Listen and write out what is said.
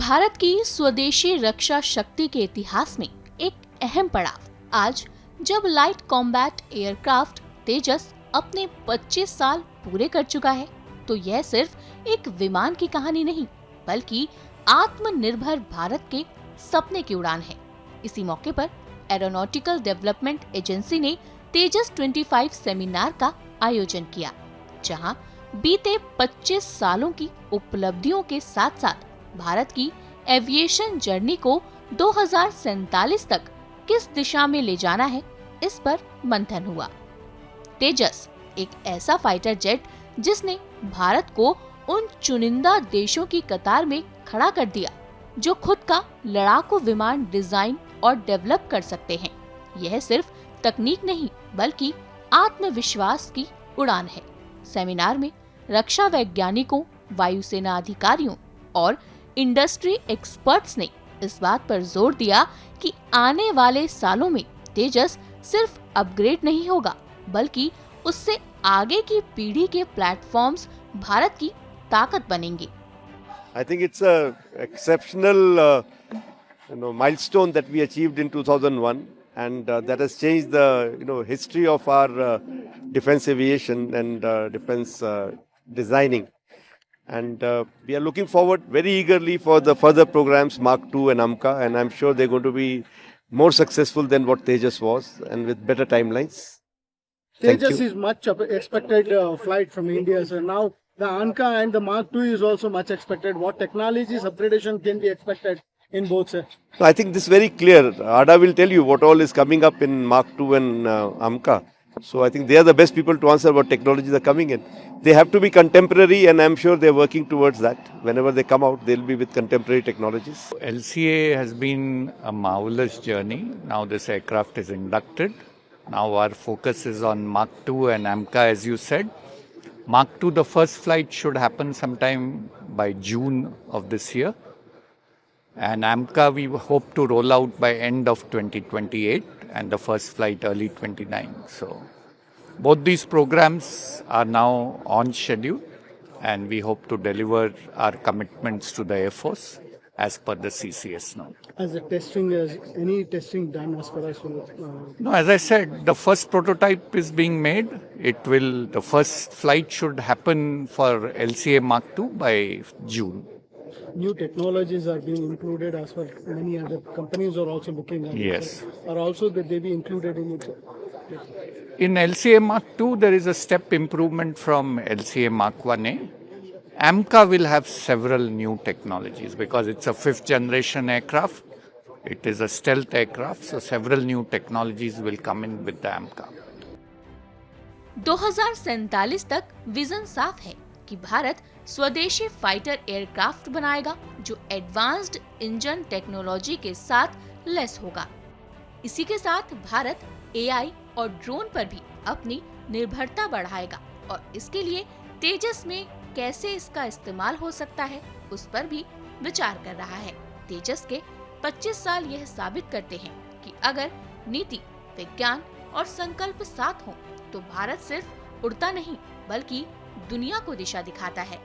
भारत की स्वदेशी रक्षा शक्ति के इतिहास में एक अहम पड़ाव आज जब लाइट कॉम्बैट एयरक्राफ्ट तेजस अपने 25 साल पूरे कर चुका है, तो यह सिर्फ एक विमान की कहानी नहीं बल्कि आत्मनिर्भर भारत के सपने की उड़ान है। इसी मौके पर एरोनॉटिकल डेवलपमेंट एजेंसी ने तेजस 25 सेमिनार का आयोजन किया, जहां बीते 25 सालों की उपलब्धियों के साथ साथ भारत की एविएशन जर्नी को 2047 तक किस दिशा में ले जाना है, इस पर मंथन हुआ। तेजस एक ऐसा फाइटर जेट जिसने भारत को उन चुनिंदा देशों की कतार में खड़ा कर दिया जो खुद का लड़ाकू विमान डिजाइन और डेवलप कर सकते हैं। यह सिर्फ तकनीक नहीं बल्कि आत्मविश्वास की उड़ान है। सेमिनार में रक्षा वैज्ञानिकों, वायुसेना अधिकारियों और इंडस्ट्री एक्सपर्ट्स ने इस बात पर जोर दिया कि आने वाले सालों में तेजस सिर्फ अपग्रेड नहीं होगा बल्कि उससे आगे की पीढ़ी के प्लेटफॉर्म्स भारत की ताकत बनेंगे। I think it's a exceptional milestone that we achieved in 2001, and that has changed the history of our defense aviation and defense designing. And we are looking forward very eagerly for the further programs Mark II and AMCA, and I'm sure they're going to be more successful than what Tejas was and with better timelines. Tejas is much expected flight from India, so now the AMCA and the Mark II is also much expected. What technologies upgradation can be expected in both, sir? So I think this is very clear. ADA will tell you what all is coming up in Mark II and AMCA. So I think they are the best people to answer what technologies are coming in. They have to be contemporary, and I'm sure they're working towards that. Whenever they come out, they'll be with contemporary technologies. LCA has been a marvelous journey. Now this aircraft is inducted. Now our focus is on Mark II and AMCA, as you said. Mark II, the first flight should happen sometime by June of this year. And AMCA, we hope to roll out by end of 2028 and the first flight early 29. So both these programs are now on schedule, and we hope to deliver our commitments to the Air Force as per the CCS now. As the testing, is any testing done as far as? No, as I said, the first prototype is being made. The first flight should happen for LCA Mark II by June. New technologies are being included as well. Many other companies are also looking at Yes. it. Are also that they be included in it? In LCA Mark II, there is a step improvement from LCA Mark 1A. AMCA will have several new technologies because it's a fifth generation aircraft. It is a stealth aircraft, so several new technologies will come in with the AMCA. 2047 तक vision साफ है कि भारत स्वदेशी fighter aircraft बनाएगा जो advanced engine technology के साथ lace होगा। इसी के साथ भारत एआई और ड्रोन पर भी अपनी निर्भरता बढ़ाएगा और इसके लिए तेजस में कैसे इसका इस्तेमाल हो सकता है, उस पर भी विचार कर रहा है। तेजस के 25 साल यह साबित करते हैं कि अगर नीति, विज्ञान और संकल्प साथ हों, तो भारत सिर्फ उड़ता नहीं बल्कि दुनिया को दिशा दिखाता है।